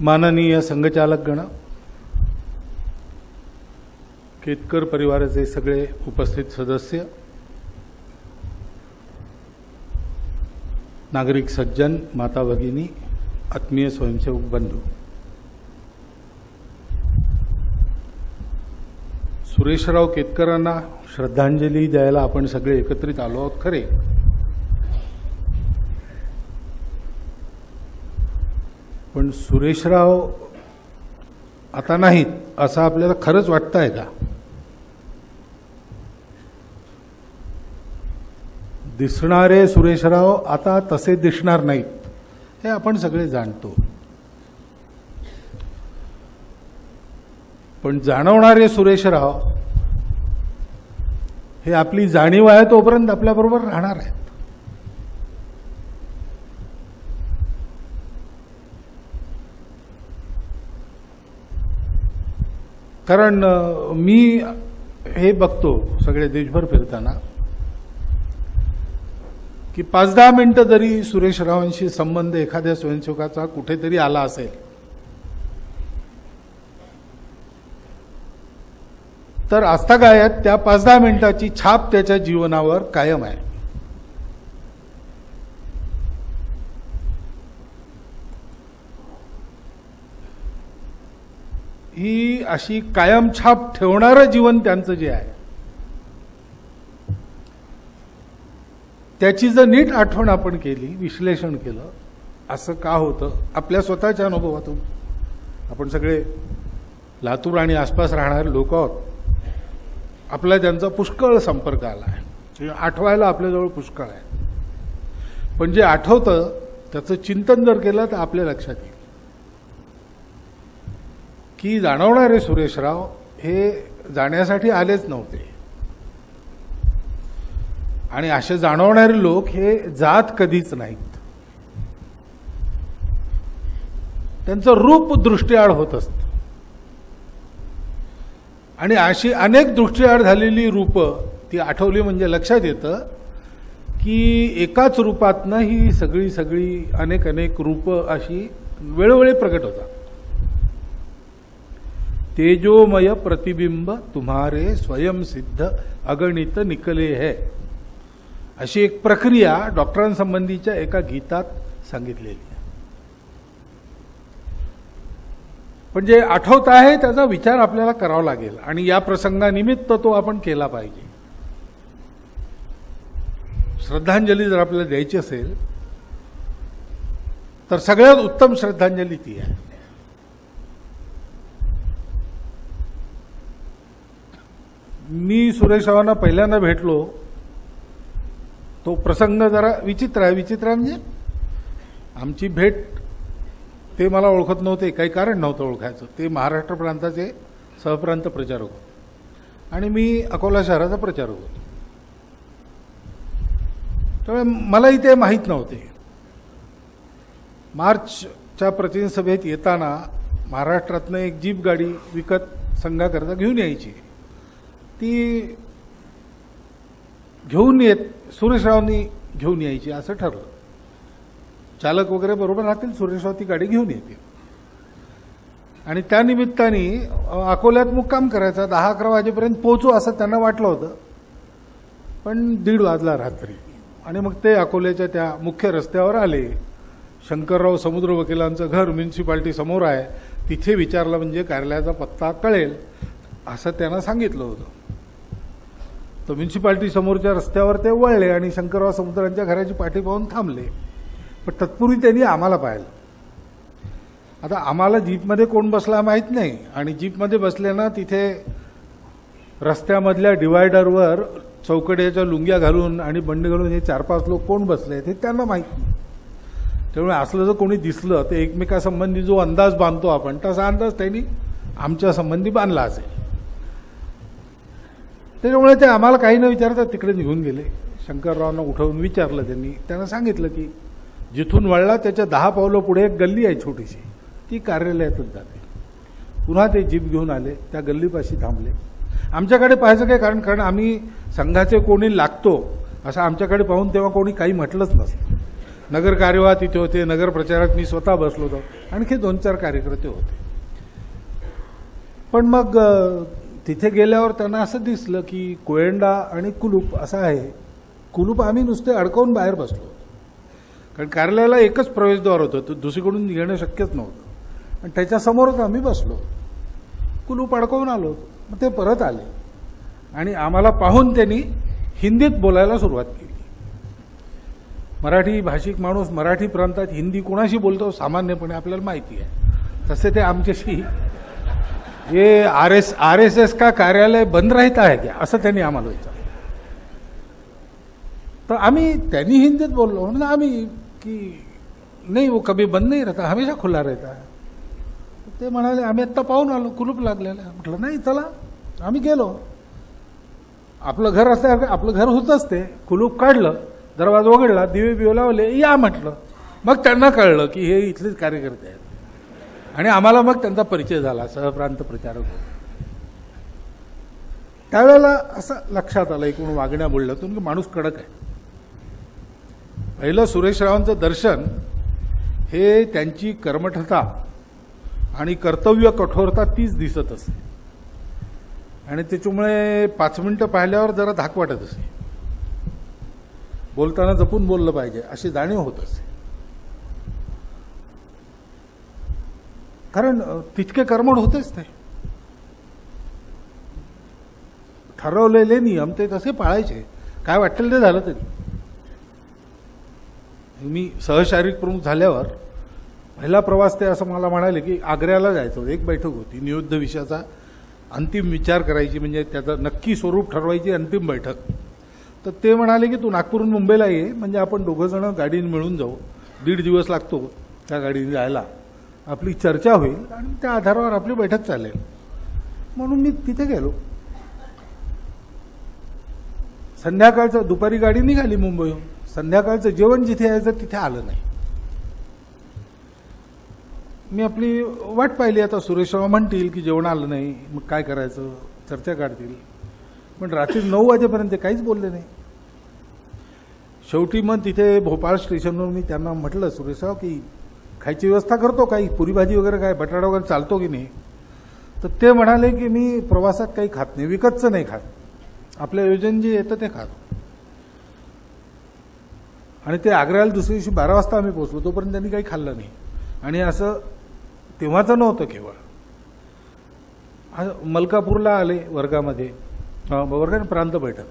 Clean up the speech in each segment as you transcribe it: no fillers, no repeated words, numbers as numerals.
माननीय संघचालकगण, केतकर परिवाराचे सगळे उपस्थित सदस्य, नागरिक सज्जन, माता भगिनी, आत्मीय स्वयंसेवक बंधू, सुरेशराव केतकरांना श्रद्धांजली द्यायला आपण सगळे एकत्रित आलो आहोत खरे, पण सुरेशराव आता नाहीत असं आपल्याला खरंच वाटतंय का? दिसणारे सुरेशराव आता तसे दिसणार नाहीत हे आपण सगळे जाणतो, पण जाणवणारे सुरेशराव हे आपली जाणीव आहे तोपर्यंत आपल्याबरोबर राहणार आहेत. कारण मी हे बघतो सगळे देशभर फिरताना की 5-10 मिनिटं जरी सुरेशरावांशी संबंध एखाद्या स्वयंसेवकाचा कुठेतरी आला असेल तर आजतागायत त्या 5-10 मिनिटाची छाप त्याच्या जीवनावर कायम आहे. ही अशी कायम छाप ठेवणारं जीवन त्यांचं जे आहे त्याची जर नीट आठवण आपण केली, विश्लेषण केलं, असं का होतं आपल्या स्वतःच्या अनुभवातून, आपण सगळे लातूर आणि आसपास राहणारे लोक आहोत, आपला त्यांचा पुष्कळ संपर्क आला आहे, आठवायला आपल्याजवळ पुष्कळ आहे, पण जे आठवतं त्याचं चिंतन जर केलं तर आपल्या लक्षात येईल की जाणवणारे सुरेशराव हे जाण्यासाठी आलेच नव्हते, आणि असे जाणवणारे लोक हे जात कधीच नाहीत. त्यांचं रूप दृष्टीआड होत असतं, आणि अशी अनेक दृष्टीआड झालेली रूप ती आठवली म्हणजे लक्षात येतं की एकाच रूपातनं ही सगळी अनेक रूप अशी वेळोवेळी प्रकट होतात. तेजोमय प्रतिबिंब तुम्हारे स्वयं सिद्ध अगणित निकले है, अशी एक प्रक्रिया डॉक्टरांसंबंधीच्या एका गीतात सांगितलेली आहे. पण जे आठवत आहे त्याचा विचार आपल्याला करावा लागेल, आणि या प्रसंगानिमित्त तो आपण केला पाहिजे. श्रद्धांजली जर आपल्याला द्यायची असेल तर सगळ्यात उत्तम श्रद्धांजली ती आहे. मी सुरेशरावांना पहिल्यांदा भेटलो तो प्रसंग जरा विचित्र आहे. विचित्र म्हणजे आमची भेट, ते मला ओळखत नव्हते, काही कारण नव्हतं ओळखायचं. ते महाराष्ट्र प्रांताचे सहप्रांत प्रचारक होते आणि मी अकोला शहराचा प्रचारक होतो, त्यामुळे मलाही ते माहीत नव्हते. मार्चच्या प्रतिनिधी सभेत येताना महाराष्ट्रातनं एक जीप गाडी विकत संघाकरता घेऊन यायची, ती घेऊन सुरेशरावांनी घेऊन यायची असं ठरलं. चालक वगैरे बरोबर राहतील, सुरेशराव ती गाडी घेऊन येतील, आणि त्या निमित्ताने अकोल्यात मुक्काम करायचा, 10-11 वाजेपर्यंत पोहोचू असं त्यांना वाटलं होतं, पण 1:30 वाजला रात्री. आणि मग ते अकोल्याच्या त्या मुख्य रस्त्यावर आले. शंकरराव समुद्र वकिलांचं घर म्युन्सिपाल्टी समोर आहे, तिथे विचारलं म्हणजे कार्यालयाचा पत्ता कळेल असं त्यांना सांगितलं होतं. तर म्युन्सिपाल्टी समोरच्या रस्त्यावर ते वळले आणि शंकरराव समुद्रांच्या घराची पाठी पाहून थांबले. पण तत्पूर्वी त्यांनी आम्हाला पाहिलं. आता आम्हाला जीपमध्ये कोण बसला माहीत नाही, आणि जीपमध्ये बसल्यानं तिथे रस्त्यामधल्या डिवायडरवर चौकड्याच्या लुंग्या घालून आणि बंड घालून हे 4-5 लोक कोण बसले हे त्यांना माहीत नाही. त्यामुळे असलं जर कोणी दिसलं तर एकमेकासंबंधी जो अंदाज बांधतो आपण तसा अंदाज त्यांनी आमच्या संबंधी बांधला असेल. त्याच्यामुळे ते आम्हाला काही न विचारता तिकडे निघून गेले. शंकररावांना उठवून विचारलं त्यांनी. त्यांना सांगितलं की जिथून वळला त्याच्या 10 पावलं पुढे एक गल्ली आहे छोटीशी, ती कार्यालयातच जाते. पुन्हा ते जीप घेऊन आले, त्या गल्लीपाशी थांबले. आमच्याकडे पाहायचं काय कारण आम्ही संघाचे कोणी लागतो असं आमच्याकडे पाहून तेव्हा कोणी काही म्हटलंच नसतं. नगर कार्यवाह तिथे होते, नगर प्रचारात मी स्वतः बसलो होतो, आणखी 2-4 कार्यकर्ते होते. पण मग तिथे गेल्यावर त्यांना असं दिसलं की कोयंडा आणि कुलूप असं आहे. कुलूप आम्ही नुसते अडकवून बाहेर बसलो होतो, कारण कार्यालयाला एकच प्रवेशद्वार होतं, दुसरीकडून येणं शक्यच नव्हतं, आणि त्याच्यासमोरच आम्ही बसलो. कुलूप अडकवून आलो. मग ते परत आले आणि आम्हाला पाहून त्यांनी हिंदीत बोलायला सुरुवात केली. मराठी भाषिक माणूस मराठी प्रांतात हिंदी कोणाशी बोलतो सामान्यपणे आपल्याला माहिती आहे. तसे ते आमच्याशी ये आरएसएस का कार्यालय बंद रहता है क्या असं त्यांनी आम्हाला विचारलं. तर आम्ही त्यांनी हिंदीत बोललो. म्हणलं आम्ही की नाही वो कभी बंद नहीं रहता, हमेशा खुला रहता है. ते म्हणाले आम्ही आत्ता पाहून आलो, कुलूप लागलेलं. म्हटलं नाही चला. आम्ही गेलो. आपलं घर असं आपलं घर होतंच ते. कुलूप काढलं, दरवाजा उघडला, दिवे बिवे लावले, या म्हटलं. मग त्यांना कळलं की हे इथलेच कार्यकर्ते आहेत, आणि आम्हाला मग त्यांचा परिचय झाला, सहप्रांत प्रचारक होते. त्यावेळेला असं लक्षात आलं एकूण वागण्या बोलल्यातून की माणूस कडक आहे. पहिलं सुरेशरावांचं दर्शन हे त्यांची कर्मठता आणि कर्तव्य कठोरता तीच दिसत असे, आणि त्याच्यामुळे 5 मिनिटं पाहिल्यावर जरा धाक वाटत असे. बोलताना जपून बोललं पाहिजे अशी जाणीव होत असे, कारण तितके कर्मठ होतेच ते. ठरवलेले नियम ते तसे पाळायचे, काय वाटेल ते झालं तरी. मी सहशारीरिक प्रमुख झाल्यावर पहिला प्रवास ते असं मला म्हणाले की आग्र्याला जायचं. एक बैठक होती, नियुद्ध विषयाचा अंतिम विचार करायची, म्हणजे त्याचं नक्की स्वरूप ठरवायची अंतिम बैठक. तर ते म्हणाले की तू नागपूरहून मुंबईला ये, म्हणजे आपण 2 जण गाडीने मिळून जाऊ. 1.5 दिवस लागतो त्या गाडीने जायला. आपली चर्चा होईल आणि त्या आधारावर आपली बैठक चालेल. म्हणून मी तिथे गेलो. संध्याकाळचं दुपारी गाडी निघाली मुंबईहून. संध्याकाळचं जेवण जिथे यायचं तिथे आलं नाही. मी आपली वाट पाहिली. आता सुरेशराव म्हणतील की जेवण आलं नाही, मग काय करायचं, चर्चा काढतील. पण रात्री 9 वाजेपर्यंत काहीच बोलले नाही. शेवटी मग तिथे भोपाळ स्टेशनवर मी त्यांना म्हटलं, सुरेशराव की खायची व्यवस्था करतो, काही पुरी भाजी वगैरे काय बटाटा वगैरे चालतो की नाही. तर ते म्हणाले की मी प्रवासात काही खात नाही, विकतचं नाही खात, आपल्या योजन जे येतं ते खातो. आणि ते आग्र्याला दुसऱ्या दिवशी 12 वाजता आम्ही पोहोचलो, तोपर्यंत त्यांनी काही खाल्लं नाही. आणि असं तेव्हाचं नव्हतं केवळ. मलकापूरला आले वर्गामध्ये, प्रांत बैठक.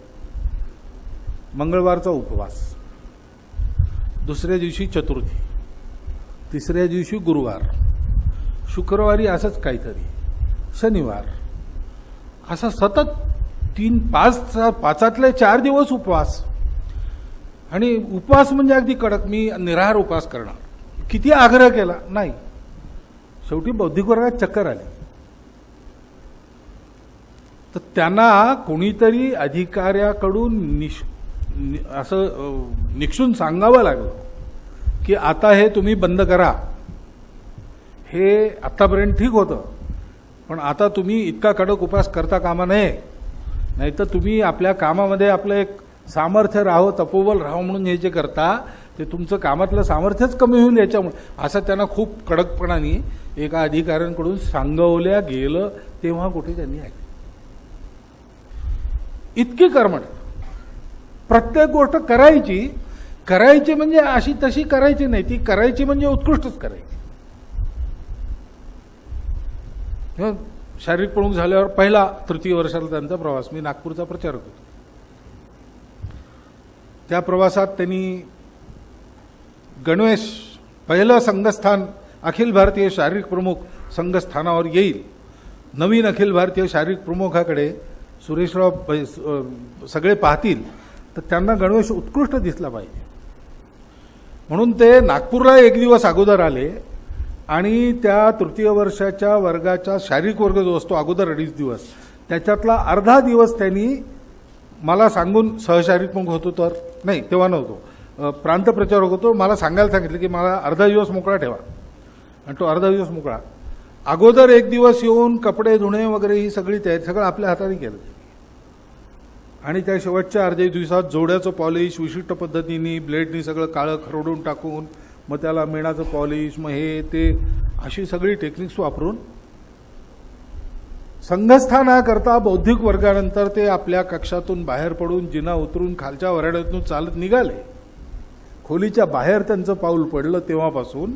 मंगळवारचा उपवास, दुसऱ्या दिवशी चतुर्थी, तिसऱ्या दिवशी गुरुवार, शुक्रवारी असंच काहीतरी, शनिवार, असं सतत 5 4 दिवस उपवास. आणि उपवास म्हणजे अगदी कडक. मी निराहार उपवास करणार. किती आग्रह केला नाही. शेवटी बौद्धिक वर्गात चक्कर आली. तर त्यांना कोणीतरी अधिकाऱ्याकडून असं निक्षून सांगावं लागलं की आता हे तुम्ही बंद करा. हे आतापर्यंत ठीक होतं, पण आता तुम्ही इतका कडक उपवास करता कामा नये, नाहीतर तुम्ही आपल्या कामामध्ये आपलं एक सामर्थ्य राहावं, तपोबल राहावं म्हणून हे जे करता ते तुमचं कामातलं सामर्थ्यच कमी होईल याच्यामुळे, असं त्यांना खूप कडकपणाने एका अधिकाऱ्यांकडून सांगवल्या गेलं. तेव्हा कुठे त्यांनी ऐकलं. इतकी कर्मठ, प्रत्येक गोष्ट करायची म्हणजे अशी तशी करायची नाही, ती करायची म्हणजे उत्कृष्टच करायची. शारीरिक प्रमुख झाल्यावर पहिला 3य वर्षाला त्यांचा प्रवास, मी नागपूरचा प्रचारक होतो. त्या प्रवासात त्यांनी गणवेश, पहिलं संघस्थान अखिल भारतीय शारीरिक प्रमुख संघस्थानावर येईल. नवीन अखिल भारतीय शारीरिक प्रमुखाकडे सुरेशराव सगळे पाहतील, तर त्यांना गणवेश उत्कृष्ट दिसला पाहिजे म्हणून ते नागपूरला 1 दिवस अगोदर आले. आणि त्या 3य वर्षाच्या वर्गाचा शारीरिक वर्ग जो असतो अगोदर 2.5 दिवस, त्याच्यातला अर्धा दिवस त्यांनी मला सांगून, सहशारीरिक प्रमुख होतो तर नाही तेव्हा नव्हतो, प्रांत प्रचारक होतो, मला सांगायला सांगितलं की मला अर्धा दिवस मोकळा ठेवा. आणि तो अर्धा दिवस मोकळा. अगोदर 1 दिवस येऊन कपडे धुणे वगैरे ही सगळी तयारी सगळं आपल्या हाताने केलं. आणि त्या शेवटच्या अर्ध्या दिवसात जोड्याचं पॉलिश विशिष्ट पद्धतीने ब्लेडनी सगळं काळं खरडून टाकून मग त्याला मेणाचं पॉलिश मग हे ते अशी सगळी टेक्निक्स वापरून संघस्थानाकरता बौद्धिक वर्गानंतर ते आपल्या कक्षातून बाहेर पडून जिना उतरून खालच्या वराड्यातून चालत निघाले. खोलीच्या बाहेर त्यांचं पाऊल पडलं तेव्हापासून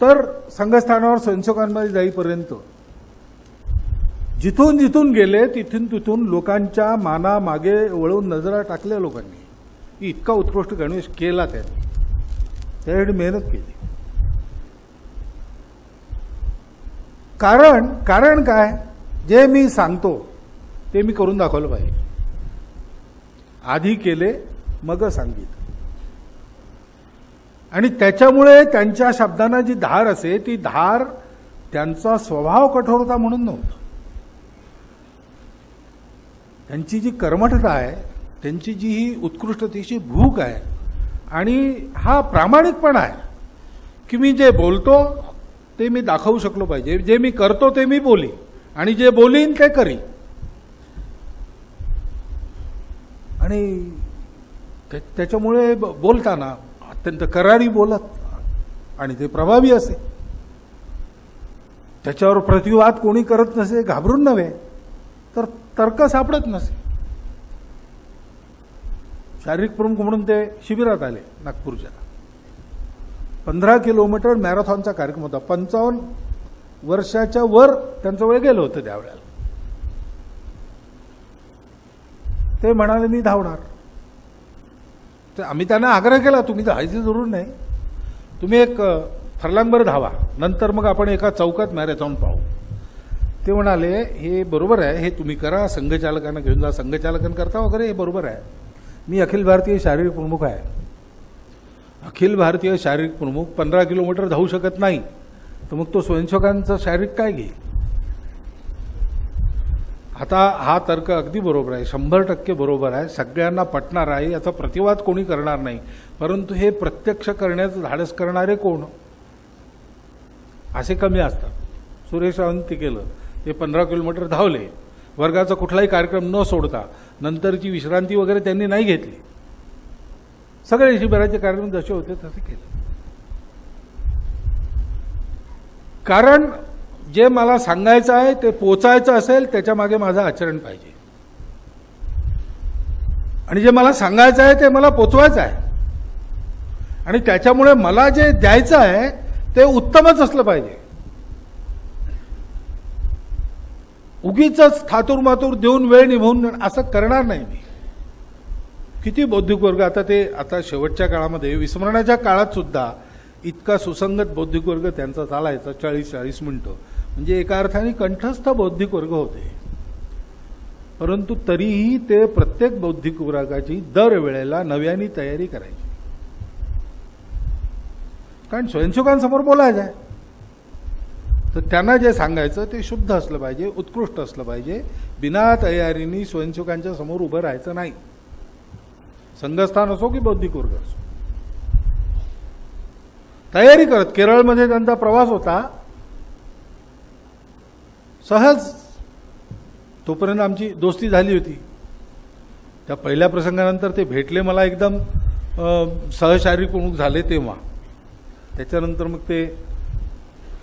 तर संघस्थानावर स्वयंसेवकांमध्ये जाईपर्यंत जिथून जिथून गेले तिथून तिथून लोकांच्या मागे वळून नजरा टाकल्या लोकांनी. इतका उत्कृष्ट गणवेश केला त्यांनी, त्यासाठी मेहनत केली. कारण काय, जे मी सांगतो ते मी करून दाखवलं पाहिजे. आधी केले मग सांगितलं. आणि त्याच्यामुळे त्यांच्या शब्दांना जी धार असे ती धार त्यांचा स्वभाव कठोर होता म्हणून नव्हतं. त्यांची जी कर्मठता आहे, त्यांची जी ही उत्कृष्टतेची भूक आहे आणि हा प्रामाणिकपणा आहे की मी जे बोलतो ते मी दाखवू शकलो पाहिजे, जे मी करतो ते मी बोली आणि जे बोलीन ते करी. आणि त्याच्यामुळे बोलताना अत्यंत करारी बोलत आणि ते प्रभावी असे. त्याच्यावर प्रतिवाद कोणी करत नसे, घाबरून नव्हे तर तर्क सापडत नसे. शारीरिक प्रमुख म्हणून ते शिबिरात आले नागपूरच्या. 15 किलोमीटर मॅरेथॉनचा कार्यक्रम होता. 55 वर्षाच्या वर त्यांचं वय गेलं होतं त्यावेळेला. ते म्हणाले मी धावणार. तर आम्ही त्यांना आग्रह केला तुम्ही धावायची जरूर नाही, तुम्ही एक फर्लांगभर धावा, नंतर मग आपण एका चौकात मॅरेथॉन पाहू. ते म्हणाले हे बरोबर आहे, हे तुम्ही करा, संघचालकांना घेऊन जा, संघचालकांकरता वगैरे हे बरोबर आहे. मी अखिल भारतीय शारीरिक प्रमुख आहे. अखिल भारतीय शारीरिक प्रमुख 15 किलोमीटर धावू शकत नाही तर मग तो स्वयंसेवकांचं शारीरिक काय घेईल. आता हा तर्क अगदी बरोबर आहे, 100% बरोबर आहे, सगळ्यांना पटणार आहे, याचा प्रतिवाद कोणी करणार नाही. परंतु हे प्रत्यक्ष करण्याचं धाडस करणारे कोण असे कमी असतात. सुरेश रावांनी केलं, ते 15 किलोमीटर धावले, वर्गाचा कुठलाही कार्यक्रम न सोडता. नंतरची विश्रांती वगैरे त्यांनी नाही घेतली, सगळे शिबिराचे कार्यक्रम जसे होते तसे केले. कारण जे मला सांगायचं आहे ते पोचायचं असेल त्याच्या मागे माझं आचरण पाहिजे, आणि जे मला सांगायचं आहे ते मला पोचवायचं आहे, आणि त्याच्यामुळे मला जे द्यायचं आहे ते उत्तमच असलं पाहिजे. उगीच थातूर मातूर देऊन वेळ निभावून असं करणार नाही मी. किती बौद्धिक वर्ग आता शेवटच्या काळामध्ये विस्मरणाच्या काळात सुद्धा इतका सुसंगत बौद्धिक वर्ग त्यांचा चालायचा 40-40 मिनिटं, म्हणजे एका अर्थाने कंठस्थ बौद्धिक वर्ग होते. परंतु तरीही ते प्रत्येक बौद्धिक वर्गाची दरवेळेला नव्याने तयारी करायची. कारण स्वयंसेवकांसमोर बोलायचं आहे तर त्यांना जे सांगायचं ते शुद्ध असलं पाहिजे, उत्कृष्ट असलं पाहिजे. बिना तयारीने स्वयंसेवकांच्या समोर उभं राहायचं नाही, संघस्थान असो की बौद्धिक वर्ग असो. तयारी करत केरळमध्ये त्यांचा प्रवास होता. सहज तोपर्यंत आमची दोस्ती झाली होती. त्या पहिल्या प्रसंगानंतर ते भेटले मला, एकदम सहशारीरिक प्रमुख झाले तेव्हा. त्याच्यानंतर मग ते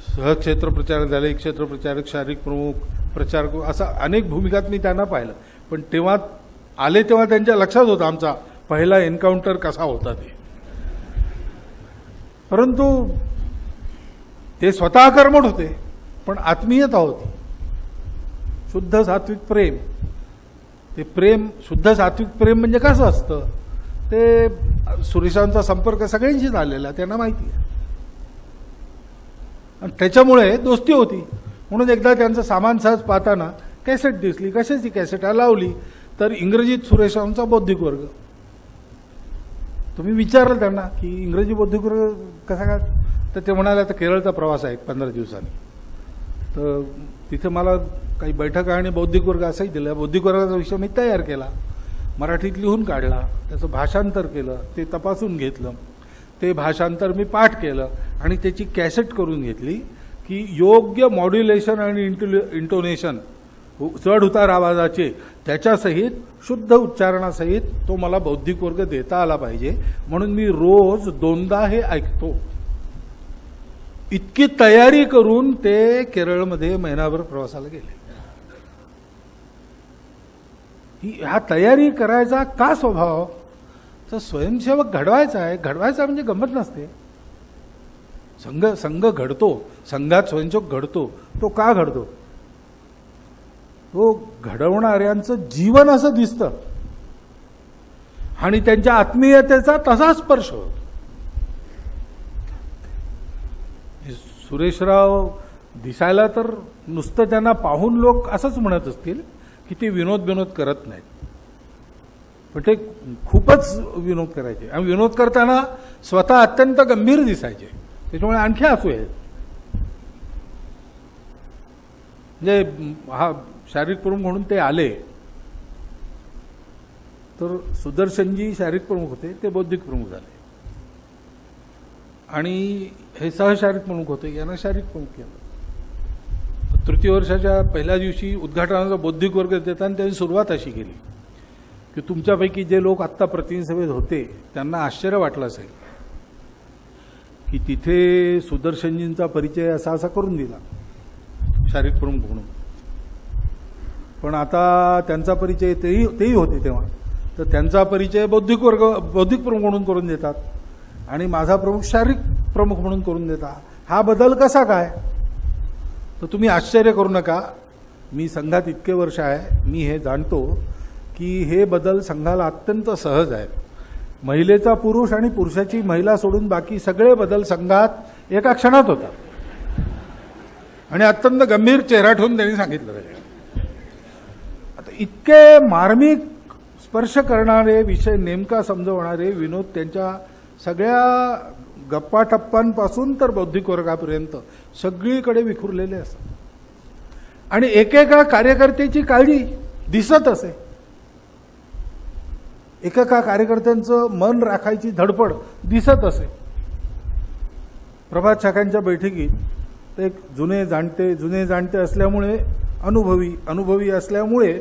सहक्षेत्र प्रचारक झाले, क्षेत्र प्रचारक, शारीरिक प्रमुख, प्रचारक, असा अनेक भूमिकात मी त्यांना पाहिलं. पण तेव्हा आले तेव्हा त्यांच्या लक्षात होता आमचा पहिला एन्काउंटर कसा होता ते. परंतु ते स्वतः कर्मठ होते, पण आत्मीयता होती, शुद्ध सात्विक प्रेम. ते प्रेम, शुद्ध सात्विक प्रेम म्हणजे कसं असतं ते सुरेशांचा संपर्क सगळ्यांशी झालेला, त्यांना माहिती आहे. आणि त्याच्यामुळे दोस्ती होती. म्हणून एकदा त्यांचं सामान सहज पाहताना कॅसेट दिसली, कशाची कॅसेट लावली तर इंग्रजीत सुरेशांचा बौद्धिक वर्ग. तुम्ही विचारलं त्यांना की इंग्रजी बौद्धिक वर्ग कसा काय, तर ते म्हणाले आता केरळचा प्रवास आहे 15 दिवसांनी, तर तिथे मला काही बैठका आणि बौद्धिक वर्ग असाही दिला. बौद्धिक वर्गाचा विषय मी तयार केला, मराठीत लिहून काढला, त्याचं भाषांतर केलं, ते तपासून घेतलं, ते भाषांतर मी पाठ केलं आणि त्याची कॅसेट करून घेतली की योग्य मॉड्युलेशन आणि इंटोनेशन चढ उतार आवाजाचे त्याच्यासहित शुद्ध उच्चारणासहित तो मला बौद्धिक वर्ग देता आला पाहिजे, म्हणून मी रोज 2दा हे ऐकतो. इतकी तयारी करून ते केरळमध्ये महिनाभर प्रवासाला गेले. हा तयारी करायचा का स्वभाव? तर स्वयंसेवक घडवायचा आहे. घडवायचा म्हणजे गंमत नसते. संघ घडतो, संघात स्वयंसेवक घडतो. तो का घडतो? तो घडवणाऱ्यांचं जीवन असं दिसतं आणि त्यांच्या आत्मीयतेचा तसा स्पर्श होतो. सुरेशराव दिसायला तर नुसतं त्यांना पाहून लोक असंच म्हणत असतील की ते विनोद करत नाहीत, पण ते खूपच विनोद करायचे आणि विनोद करताना स्वतः अत्यंत गंभीर दिसायचे. त्याच्यामुळे आणखी हसू येत. म्हणजे हा शारीरिक प्रमुख म्हणून ते आले तर सुदर्शनजी शारीरिक प्रमुख होते, ते बौद्धिक प्रमुख झाले आणि हे सहशारीरिक प्रमुख होते, यांना शारीरिक प्रमुख केलं. तृतीय वर्षाच्या पहिल्या दिवशी उद्घाटनाचा बौद्धिक वर्ग देताना त्यांनी सुरुवात अशी केली की तुमच्यापैकी जे लोक आत्ता प्रतिनिधी सभेत होते त्यांना आश्चर्य वाटलं असेल की तिथे सुदर्शनजींचा परिचय असा करून दिला शारीरिक प्रमुख म्हणून, पण आता त्यांचा परिचय तेही होते तेव्हा, तर त्यांचा परिचय बौद्धिक प्रमुख म्हणून करून देतात आणि माझा प्रमुख शारीरिक प्रमुख म्हणून करून देतात. हा बदल कसा काय? तर तुम्ही आश्चर्य करू नका. मी संघात इतके वर्ष आहे, मी हे जाणतो की हे बदल संघाला अत्यंत सहज आहेत. महिलेचा पुरुष आणि पुरुषाची महिला सोडून बाकी सगळे बदल संघात एका क्षणात होतात आणि अत्यंत गंभीर चेहरा ठेवून त्यांनी सांगितलं. आता इतके मार्मिक स्पर्श करणारे विषय नेमका समजवणारे विनोद त्यांच्या सगळ्या गप्पा टप्पांपासून तर बौद्धिक वर्गापर्यंत सगळीकडे विखुरलेले असतात आणि एकेका कार्यकर्त्याची काळजी दिसत असे. एकेका कार्यकर्त्यांचं मन राखायची धडपड दिसत असे. प्रभात शाखांच्या बैठकीत ते जुने जाणते असल्यामुळे अनुभवी असल्यामुळे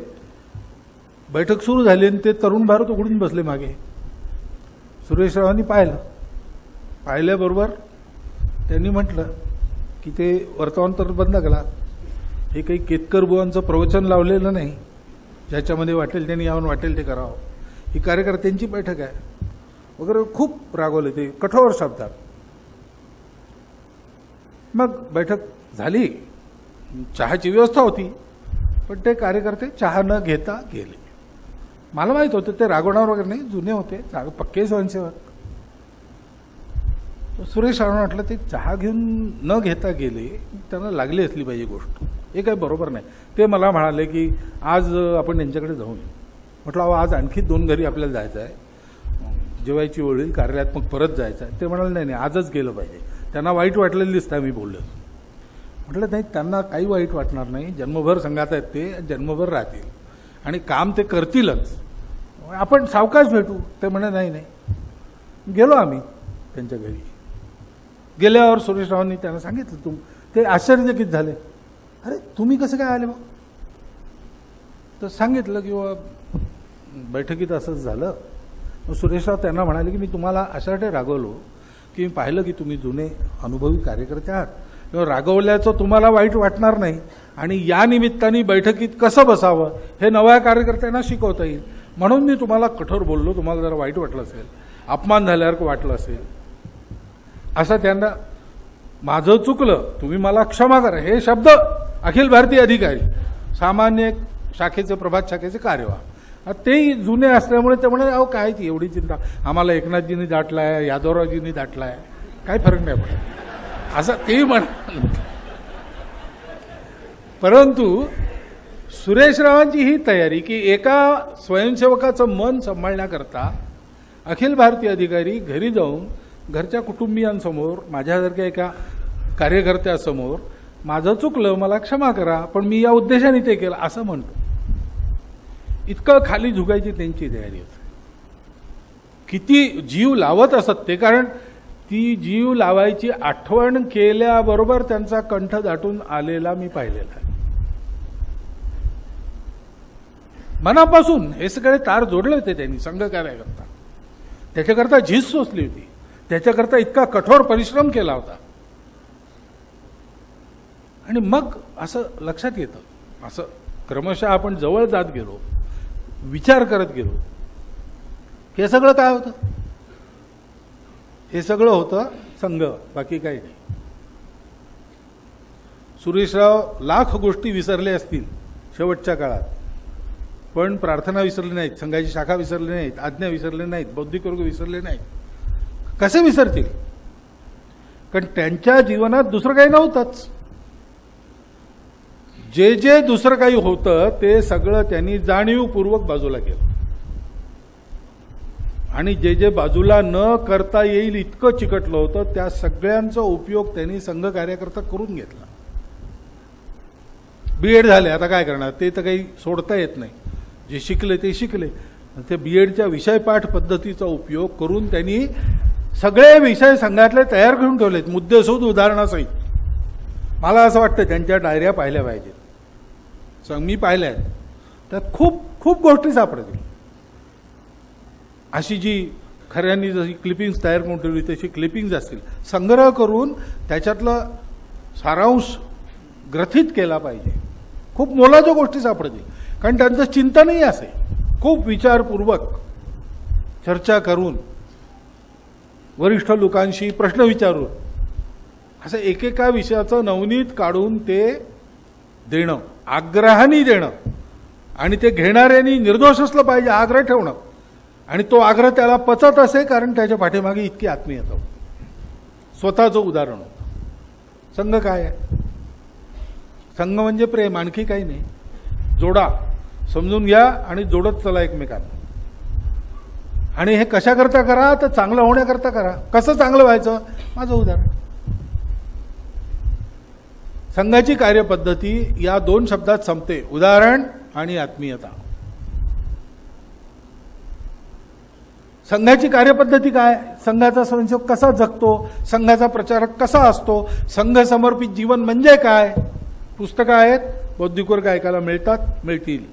बैठक सुरू झाली आणि ते तरुण भारत उघडून बसले मागे. सुरेशरावांनी पाहिल्याबरोबर त्यांनी म्हटलं की ते वर्तमानपत्र बंद करा. हे काही केतकर बुवांचं प्रवचन लावलेलं नाही ज्याच्यामध्ये वाटेल त्यांनी यावून वाटेल ते करावं. ही कार्यकर्त्यांची बैठक आहे वगैरे खूप रागवले ते कठोर शब्दात. मग बैठक झाली, चहाची व्यवस्था होती, पण ते कार्यकर्ते चहा न घेता गेले. मला माहित होतं ते रागवणार वगैरे नाही, जुने होते, पक्के स्वयंसेवक. सुरेश रावांना वाटलं ते चहा घेऊन न घेता गेले, त्यांना लागली असली पाहिजे गोष्ट, हे काही बरोबर नाही. ते मला म्हणाले की आज आपण त्यांच्याकडे जाऊन येऊ. म्हटलं अहो आज आणखी 2 घरी आपल्याला जायचं आहे, जेवायची वेळ होईल, कार्यालयात मग परत जायचं आहे. ते म्हणाले नाही आजच गेलं पाहिजे. त्यांना वाईट वाटलेलं दिसतं मी बोललो. म्हटलं नाही, त्यांना काही वाईट वाटणार नाही, जन्मभर संघात आहेत ते, जन्मभर राहतील आणि काम ते करतीलच, आपण सावकाश भेटू. ते म्हणे नाही. गेलो आम्ही त्यांच्या घरी. गेल्यावर सुरेशरावांनी त्यांना सांगितलं, ते आश्चर्यचकित झाले, अरे तुम्ही कसं काय आले? मग तर सांगितलं की बैठकीत असंच झालं. मग सुरेशराव त्यांना म्हणाले की मी तुम्हाला अशासाठी रागवलो की मी पाहिलं की तुम्ही जुने अनुभवी कार्यकर्ते आहात, किंवा रागवल्याचं तुम्हाला वाईट वाटणार नाही आणि या निमित्ताने बैठकीत कसं बसावं हे नव्या कार्यकर्त्यांना शिकवता येईल, म्हणून मी तुम्हाला कठोर बोललो. तुम्हाला जरा वाईट वाटलं असेल, अपमान झाल्यासारखं वाटलं असेल, असं त्यांना. माझं चुकलं, तुम्ही मला क्षमा करा, हे शब्द अखिल भारतीय अधिकारी सामान्य शाखेचे, प्रभात शाखेचे कार्यवाह, ते जुने असल्यामुळे ते म्हणाले अहो काय ती एवढी चिंता, आम्हाला एकनाथजींनी दाटलाय, यादवरावजींनी दाटलाय, काही फरक नाही पडत असं तेही म्हणाल. परंतु सुरेशरावांची ही तयारी की एका स्वयंसेवकाचं मन सांभाळण्याकरता अखिल भारतीय अधिकारी घरी जाऊन घरच्या कुटुंबियांसमोर, माझ्यासारख्या एका कार्यकर्त्यासमोर माझं चुकलं, मला क्षमा करा, पण मी या उद्देशाने ते केलं असं म्हणतो. इतकं खाली झुकायची त्यांची तयारी होती. किती जीव लावत असत ते, कारण ती जीव लावायची आठवण केल्याबरोबर त्यांचा कंठ दाटून आलेला मी पाहिलेला आहे. मनापासून हे सगळे तार जोडले होते त्यांनी संघ कार्याकरता. त्याच्याकरता झीज सोसली होती, त्याच्याकरता इतका कठोर परिश्रम केला होता. आणि मग असं लक्षात येतं, असं क्रमशः आपण जवळ जात गेलो, विचार करत गेलो, हे सगळं काय होतं? हे सगळं होतं संघ, बाकी काही नाही. सुरेशराव लाख गोष्टी विसरले असतील शेवटच्या काळात, पण प्रार्थना विसरली नाहीत, संघाची शाखा विसरली नाहीत, आज्ञा विसरले नाहीत, बौद्धिक वर्ग विसरले नाहीत. कसे विसरतील? कारण त्यांच्या जीवनात दुसरं काही नव्हतंच. जे जे दुसरं काही होतं ते सगळं त्यांनी जाणीवपूर्वक बाजूला केलं. आणि जे जे बाजूला न करता येईल इतकं चिकटलं होतं त्या सगळ्यांचा उपयोग त्यांनी संघ कार्याकरता करून घेतला. बीएड झाले, आता काय करणार? ते तर काही सोडता येत नाही. जे शिकले ते शिकले. ते बीएडच्या विषयपाठ पद्धतीचा उपयोग करून त्यांनी सगळे विषय संघातले तयार करून ठेवलेत, मुद्देसूद उदाहरणासहित. मला असं वाटतं त्यांच्या डायऱ्या पाहिल्या पाहिजेत. मी पाहिल्या आहेत, त्यात खूप खूप गोष्टी सापडतील. अशी जी खऱ्यांनी जशी क्लिपिंग्स तयार करून ठेवली तशी क्लिपिंग्स असतील, संग्रह करून त्याच्यातलं सारांश ग्रथित केला पाहिजे. खूप मोलाच्या गोष्टी सापडतील. कारण त्यांचं चिंतनही असे खूप विचारपूर्वक चर्चा करून, वरिष्ठ लोकांशी प्रश्न विचारून, असं एकेका विषयाचं नवनीत काढून ते देणं, आग्रहाने देणं, आणि ते घेणाऱ्यांनी निर्दोष असलं पाहिजे आग्रह ठेवणं. आणि तो आग्रह त्याला पचत असे कारण त्याच्या पाठीमागे इतकी आत्मीयता होती. स्वतःचं उदाहरण होतं. संघ काय आहे? संघ म्हणजे प्रेम, आणखी काही नाही. जोडा, समजून घ्या आणि जोडत चला एकमेकांना. आणि हे कशाकरता करा? तर चांगलं होण्याकरता करा. कसं चांगलं व्हायचं? माझं उदाहरण. संघाची कार्यपद्धती या दोन शब्दात संपते, उदाहरण आणि आत्मीयता. संघाची कार्यपद्धती काय? संघाचा स्वयंसेवक कसा जगतो? संघाचा प्रचारक कसा असतो? संघ समर्पित जीवन म्हणजे काय? पुस्तकं आहेत, बौद्धिक वर्ग ऐकायला मिळतात, मिळतील.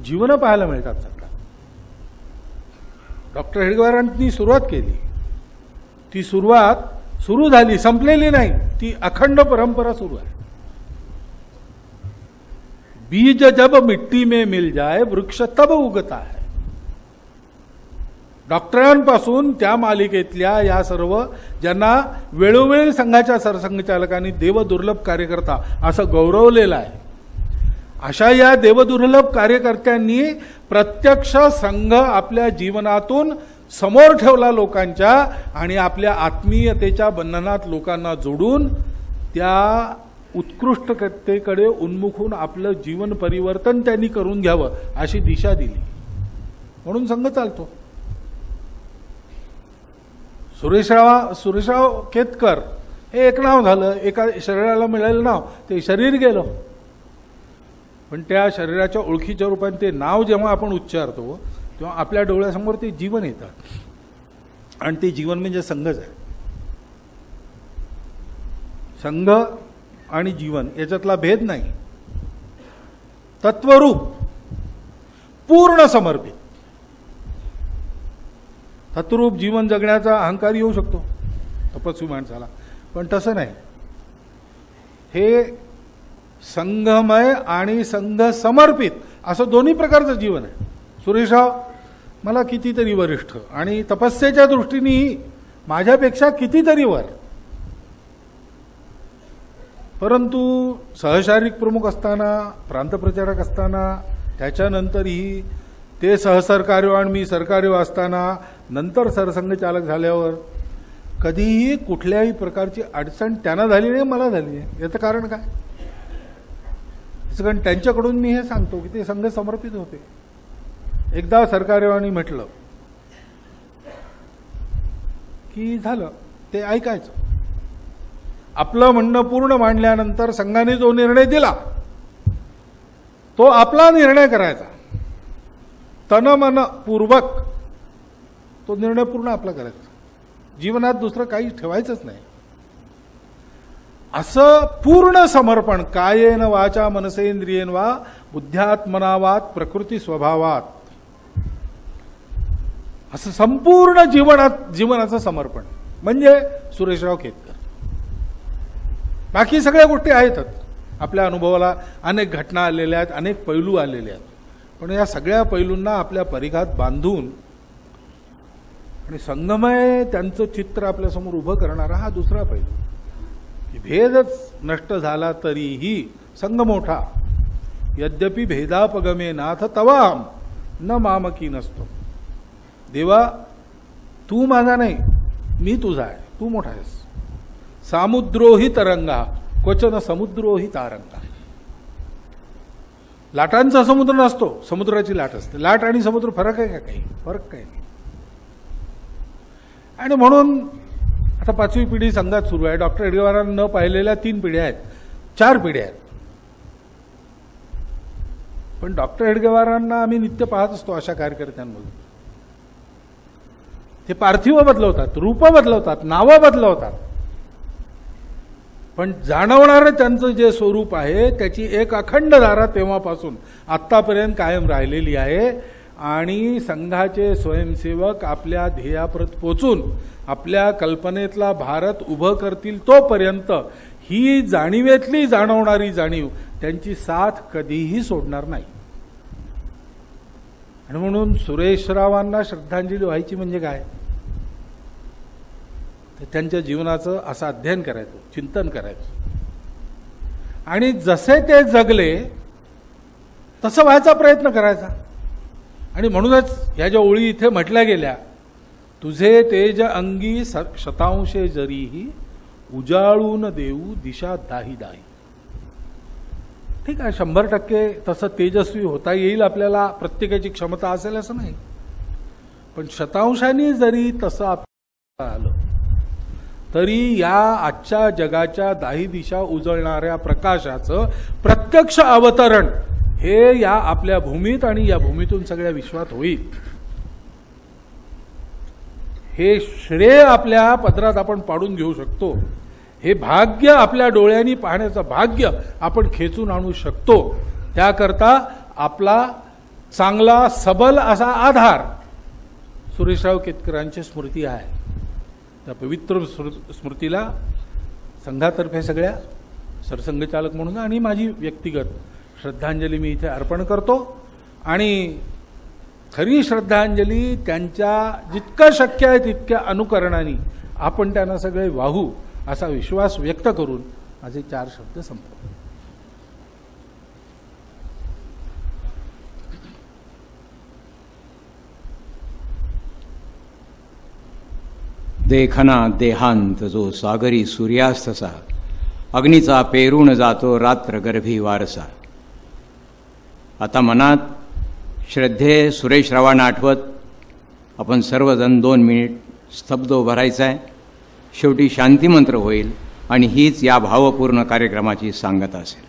जीवन पाहायला मिळतात सगळं. डॉक्टर हेडगेवारांनी सुरुवात केली, ती सुरुवात सुरू झाली, संपलेली नाही, ती अखंड परंपरा सुरू आहे. बीज जब मिट्टी में मिल जाए वृक्ष तब उगता है. डॉक्टरांपासून त्या मालिकेतल्या या सर्व ज्यांना वेळोवेळी संघाच्या सरसंघचालकांनी देवदुर्लभ कार्यकर्ता असं गौरवलेलं आहे, अशा या देवदुर्लभ कार्यकर्त्यांनी प्रत्यक्ष संघ आपल्या जीवनातून समोर ठेवला लोकांच्या, आणि आपल्या आत्मीयतेच्या बंधनात लोकांना जोडून त्या उत्कृष्टतेकडे उन्मुख होऊन आपलं जीवन परिवर्तन त्यांनी करून घ्यावं अशी दिशा दिली. म्हणून संघ चालतो. सुरेशराव केतकर हे एक नाव झालं, एका शरीराला मिळालेलं नाव, ते शरीर गेलं. पण त्या शरीराच्या ओळखीच्या रूपाने ते नाव जेव्हा आपण उच्चारतो तेव्हा आपल्या डोळ्यासमोर ते जीवन येतं, आणि ते जीवन म्हणजे संघच आहे. संघ आणि जीवन याच्यातला भेद नाही. तत्वरूप, पूर्ण समर्पित तत्वरूप जीवन जगण्याचा अहंकार येऊ शकतो तपस्वी माणसाला, पण तसं नाही. हे संघमय आणि संघ समर्पित असं दोन्ही प्रकारचं जीवन आहे. सुरेशराव मला कितीतरी वरिष्ठ आणि तपस्येच्या दृष्टीनेही माझ्यापेक्षा कितीतरी वर, परंतु सहशारीरिक प्रमुख असताना, प्रांतप्रचारक असताना, त्याच्यानंतरही ते सहसरकार्य आणि मी सरकार्य असताना, नंतर सरसंघचालक झाल्यावर कधीही कुठल्याही प्रकारची अडचण त्यांना झाली नाही, मला झाली नाही. याचं कारण काय? कारण त्यांच्याकडून मी हे सांगतो की ते संघ समर्पित होते. एकदा सरकार्यवानी म्हटलं की झालं, ते ऐकायचं. आपलं म्हणणं पूर्ण मांडल्यानंतर संघाने जो निर्णय दिला तो आपला निर्णय करायचा, तनमनपूर्वक तो निर्णय पूर्ण आपला करायचा. जीवनात दुसरं काही ठेवायचंच नाही. असं पूर्ण समर्पण, कायेन वाचा मनसेंद्रियेन वा बुद्ध्यात्मनावात प्रकृती स्वभावात, असं संपूर्ण जीवनाचं समर्पण म्हणजे सुरेशराव केतकर. बाकी सगळ्या गोष्टी आहेतच, आपल्या अनुभवाला अनेक घटना आलेल्या आहेत, अनेक पैलू आलेले आहेत, पण या सगळ्या पैलूंना आपल्या परिघात बांधून आणि संगमय त्यांचं चित्र आपल्यासमोर उभं करणारा हा दुसरा पैलू. भेदच नष्ट झाला तरीही संग मोठा, यद्यपि भेदापगमे नाथ तवाम न मामकी नसतो. देवा तू माझा नाही, मी तुझा आहे, तू मोठा आहेस. सामुद्रोही तरंगा क्वचन समुद्रोही तारंगा. लाटांचा समुद्र नसतो, समुद्राची लाट असते. लाट आणि समुद्र फरक आहे का? काही फरक काही नाही. आणि म्हणून आता 5वी पिढी संघात सुरू आहे. डॉक्टर हेडगेवारांना न पाहिलेल्या 3 पिढ्या आहेत, 4 पिढ्या आहेत. पण डॉक्टर हेडगेवारांना आम्ही नित्य पाहत असतो अशा कार्यकर्त्यांमधून. ते पार्थिव बदलवतात, रूप बदलवतात, नावं बदलवतात, पण जाणवणारं त्यांचं जे स्वरूप आहे त्याची एक अखंड धारा तेव्हापासून आत्तापर्यंत कायम राहिलेली आहे. आणि संघाचे स्वयंसेवक आपल्या ध्येयाप्रत पोचून आपल्या कल्पनेतला भारत उभं करतील तोपर्यंत ही जाणीवेतली जाणवणारी जाणीव त्यांची साथ कधीही सोडणार नाही. आणि म्हणून सुरेशरावांना श्रद्धांजली व्हायची म्हणजे काय, तर त्यांच्या जीवनाचं असं अध्ययन करायचं, चिंतन करायचं, आणि जसे ते जगले तसं व्हायचा प्रयत्न करायचा. आणि म्हणूनच ह्या ज्या ओळी इथे म्हटल्या गेल्या, तुझे तेज अंगी शतांशे जरीही उजाळून देऊ दिशा दाही दाही. ठीक आहे, 100% तसं तेजस्वी होता येईल आपल्याला, प्रत्येकाची क्षमता असेल असं नाही, पण शतांशांनी जरी तसं आपल्याला आलं तरी या आजच्या जगाच्या दाही दिशा उजळणाऱ्या प्रकाशाचं प्रत्यक्ष अवतरण हे या आपल्या भूमीत आणि या भूमीतून सगळ्या विश्वात होईल. हे श्रेय आपल्या पदरात आपण पाडून घेऊ शकतो. हे भाग्य आपल्या डोळ्यांनी पाहण्याचं भाग्य आपण खेचून आणू शकतो. त्याकरता आपला चांगला सबल असा आधार सुरेशराव केतकरांची स्मृती आहे. त्या पवित्र स्मृतीला संघातर्फे सगळ्या सरसंघचालक म्हणून आणि माझी व्यक्तिगत श्रद्धांजली मी इथे अर्पण करतो. आणि खरी श्रद्धांजली त्यांच्या जितकं शक्य आहे तितक्या अनुकरणाने आपण त्यांना सगळे वाहू असा विश्वास व्यक्त करून माझे 4 शब्द संपवतो. देखना देहांत जो सागरी सूर्यास्तसा, अग्नीचा पेरून जातो रात्र गर्भी वारसा. आता मनात श्रद्धे सुरेशरावांना आठवत आपण सर्वजण 2 मिनिट स्तब्ध उभं राहायचं आहे. शेवटी शांतिमंत्र होईल आणि हीच या भावपूर्ण कार्यक्रमाची सांगता असेल.